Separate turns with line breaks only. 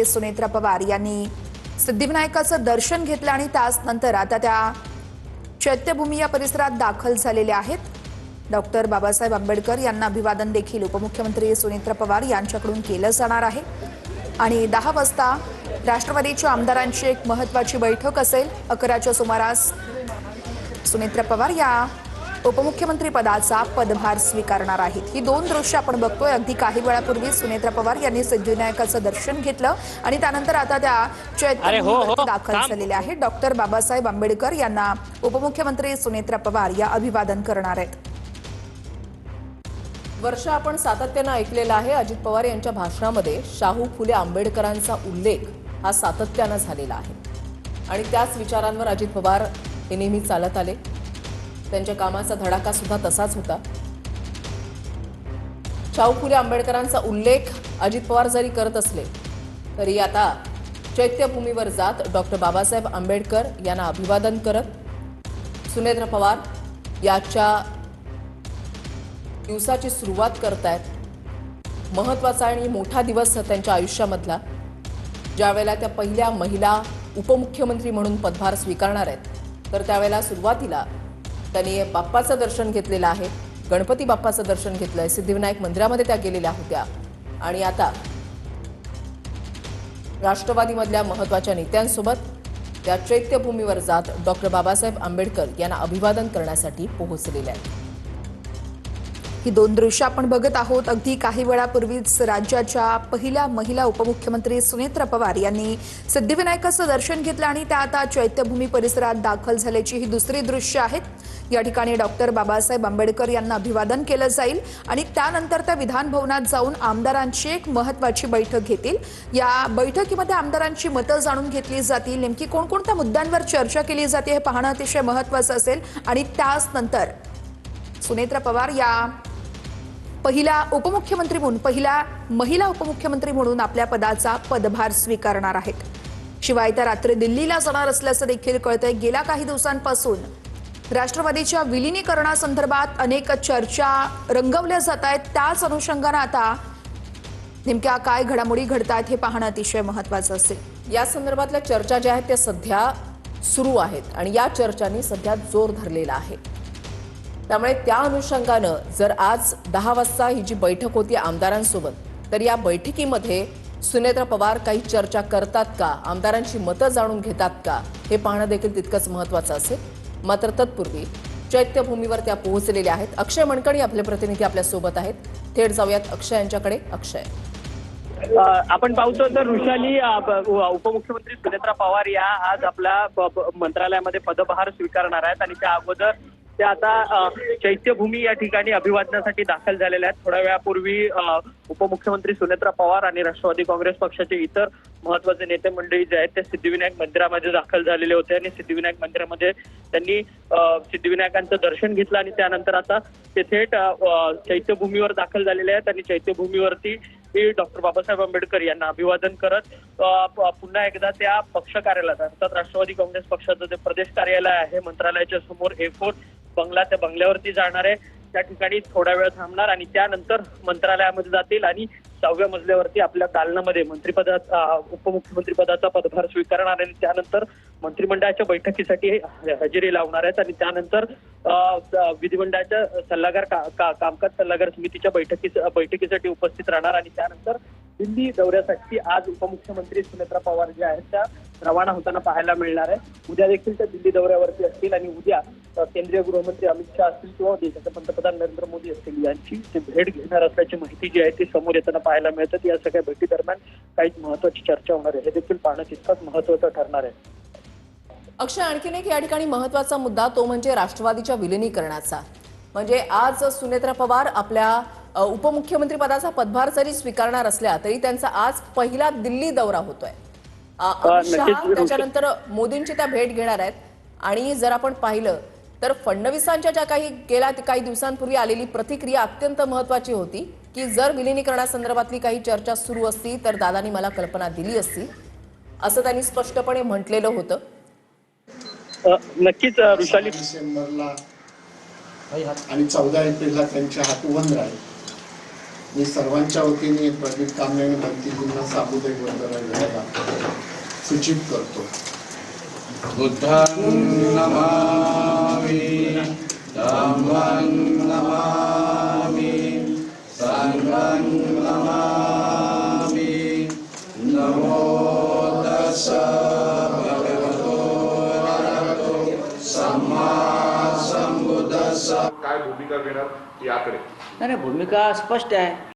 सुनेत्रा पवार यांनी सिद्धिविनायकाचं दर्शन घेतलं आणि त्यानंतर आता त्या चैत्यभूमी या परिसरात दाखल झालेले आहेत। डॉक्टर बाबासाहेब आंबेडकर यांना अभिवादन देखील उपमुख्यमंत्री सुनेत्रा पवार यांच्याकडून केलं जाणार आहे आणि 10 वाजता राष्ट्रवादीच्या आमदारांची एक महत्त्वाची बैठक असेल। 11च्या सुमारास सुनेत्रा पवार या उपमुख्यमंत्री पदाचा पदभार स्वीकारणार आहेत। ही दोन दृश्य आपण बघतोय। अगदी काही वेळापूर्वी सुनेत्रा पवार यांनी सिद्धिविनायकाचं दर्शन घेतलं आणि त्यानंतर आता त्या चैत्यभूमीवर दाखल झालेल्या आहेत। डॉक्टर बाबासाहेब आंबेडकर यांना उपमुख्यमंत्री सुनेत्रा पवार या अभिवादन करणार आहेत।
वर्ष आपण सातत्याने ऐकलेला आहे, अजित पवार यांच्या भाषणामध्ये शाहू फुले आंबेडकरांचा उल्लेख हा सातत्याने झालेला आहे आणि त्याच विचारांवर अजित पवार हे नेहमी चालत आले। त्यांच्या कामाचा धडाका सुद्धा तसाच होता। शाहू फुले आंबेडकरांचा उल्लेख अजित पवार जरी करत असले तरी आता चैत्यभूमीवर जात डॉक्टर बाबासाहेब आंबेडकर यांना अभिवादन करत सुनेत्रा पवार याच्या दिवसाची सुरुवात करतायत। महत्त्वाचा आणि मोठा दिवस त्यांच्या आयुष्यामधला, ज्यावेळेला त्या पहिल्या महिला उपमुख्यमंत्री म्हणून पदभार स्वीकारणार आहेत, तर त्यावेळेला सुरुवातीला त्यांनी बाप्पाचं दर्शन घेतलेलं आहे। गणपती बाप्पाचं दर्शन घेतलंय। सिद्धिविनायक मंदिरामध्ये त्या गेलेल्या होत्या आणि आता राष्ट्रवादीमधल्या महत्त्वाच्या नेत्यांसोबत त्या चैत्यभूमीवर जात डॉक्टर बाबासाहेब आंबेडकर यांना अभिवादन करण्यासाठी पोहोचलेल्या आहेत।
ही दोन दृश्य आपण बघत आहोत। अगदी काही वेळापूर्वीच राज्याच्या पहिल्या महिला उपमुख्यमंत्री सुनेत्रा पवार यांनी सिद्धिविनायकाचं दर्शन घेतलं आणि त्या आता चैत्यभूमी परिसरात दाखल झाल्याची ही दुसरी दृश्य आहेत। या ठिकाणी डॉक्टर बाबासाहेब आंबेडकर यांना अभिवादन केलं जाईल आणि त्यानंतर त्या विधान भवनात जाऊन आमदारांची एक महत्त्वाची बैठक घेतील। या बैठकीमध्ये आमदारांची मतं जाणून घेतली जातील। नेमकी कोणकोणत्या मुद्द्यांवर चर्चा केली जाते हे पाहणं अतिशय महत्त्वाचं असेल आणि त्यानंतर सुनेत्रा पवार या पहिल्या महिला उपमुख्यमंत्री म्हणून आपल्या पदाचा पदभार स्वीकारणार आहेत। शिवाय त्या रात्री दिल्लीला जाणार असल्याचं देखील कळतंय। गेल्या काही दिवसांपासून राष्ट्रवादीच्या विलीनीकरणासंदर्भात अनेक चर्चा रंगवल्या जात आहेत। त्याच अनुषंगाने आता नेमक्या काय घडामोडी घडतात हे पाहणं अतिशय महत्त्वाचं असेल।
या संदर्भातल्या चर्चा ज्या आहेत त्या सध्या सुरू आहेत आणि या चर्चांनी सध्या जोर धरलेला आहे। त्यामुळे त्या अनुषंगानं जर आज 10 वाजता ही जी बैठक होती आमदारांसोबत, तर या बैठकीमध्ये सुनेत्रा पवार काही चर्चा करतात का, आमदारांची मतं जाणून घेतात का, हे पाहणं देखील तितकंच महत्त्वाचं असेल। मात्र तत्पूर्वी चैत्यभूमीवर त्या पोहोचलेल्या आहेत। अक्षय मणकणी आपले प्रतिनिधी आपल्या सोबत आहेत। थेट जाऊयात अक्षय यांच्याकडे। अक्षय,
आपण पाहतो तर ऋषाली उपमुख्यमंत्री सुनेत्रा पवार या आज आपल्या मंत्रालयामध्ये पदभार स्वीकारणार आहेत आणि त्या अगोदर ते आता चैत्यभूमी या ठिकाणी अभिवादनासाठी दाखल झालेले आहेत। थोड्या वेळापूर्वी उपमुख्यमंत्री सुनेत्रा पवार आणि राष्ट्रवादी काँग्रेस पक्षाचे इतर महत्त्वाचे नेते मंडळी जे आहेत ते सिद्धिविनायक मंदिरामध्ये दाखल झालेले होते आणि सिद्धिविनायक मंदिरामध्ये त्यांनी सिद्धिविनायकांचं दर्शन घेतलं आणि त्यानंतर आता ते थेट चैत्यभूमीवर दाखल झालेले आहेत आणि चैत्यभूमीवरती डॉक्टर बाबासाहेब आंबेडकर यांना अभिवादन करत पुन्हा एकदा त्या पक्ष कार्यालयात अर्थात राष्ट्रवादी काँग्रेस पक्षाचं जे प्रदेश कार्यालय आहे मंत्रालयाच्या समोर A4 बंगला, त्या बंगल्यावरती जाणार आहे। त्या ठिकाणी थोडा वेळ थांबणार आणि त्यानंतर मंत्रालयामध्ये जातील आणि 6व्या मजल्यावरती आपल्या दालनामध्ये उपमुख्यमंत्री पदाचा पदभार स्वीकारणार आणि त्यानंतर मंत्रिमंडळाच्या बैठकीसाठी हजेरी लावणार आहेत आणि त्यानंतर विधिमंडळाच्या सल्लागार कामकाज सल्लागार समितीच्या बैठकीसाठी उपस्थित राहणार आणि त्यानंतर दिल्ली दौऱ्यासाठी आज उपमुख्यमंत्री सुनेत्रा पवार ज्या आहेत त्या रवाना होताना पाहायला मिळणार आहे। उद्या देखील त्या दिल्ली दौऱ्यावरती असतील आणि उद्या केंद्रीय गृहमंत्री अमित शहा असतील किंवा देशाचे पंतप्रधान नरेंद्र मोदी असतील यांची ते भेट घेणार असल्याची माहिती जी आहे ती समोर येताना पाहायला मिळतात। या सगळ्या भेटी दरम्यान काही महत्त्वाची चर्चा होणार आहे, हे देखील पाहणं तितकंच महत्त्वाचं ठरणार आहे।
अक्षय, आणखीन एक या ठिकाणी महत्त्वाचा मुद्दा तो म्हणजे राष्ट्रवादीच्या विलिनीकरणाचा। म्हणजे आज सुनेत्रा पवार आपल्या उपमुख्यमंत्री पदाचा पदभार जरी स्वीकारणार असल्या तरी त्यांचा आज पहिला दिल्ली दौरा होतोय। अमित शहा त्याच्यानंतर मोदींची त्या भेट घेणार आहेत आणि जर आपण पाहिलं तर फडणवीसांच्या ज्या काही दिवसांपूर्वी आलेली प्रतिक्रिया अत्यंत महत्त्वाची होती की जर विलिनीकरणासंदर्भातली काही चर्चा सुरू असती तर दादांनी मला कल्पना दिली असती, असं त्यांनी स्पष्टपणे म्हटलेलं होतं।
नक्कीच ऋषाली,
डिसेंबरला आणि 14 एप्रिलला त्यांच्या हात बंद राहील मी सर्वांच्या वतीने प्रदीप कांबळे आणि भक्तीजींना सामुदायिक वंदना घ्यायला सूचित करतो.
बुद्धं नमामि धम्मं नमामि संघं नमामि नमो तस्स भगवतो अरहतो सम्मा संबुद्धस्स.
काय भूमिका घेणार याकडे?
नाही, भूमिका स्पष्ट आहे.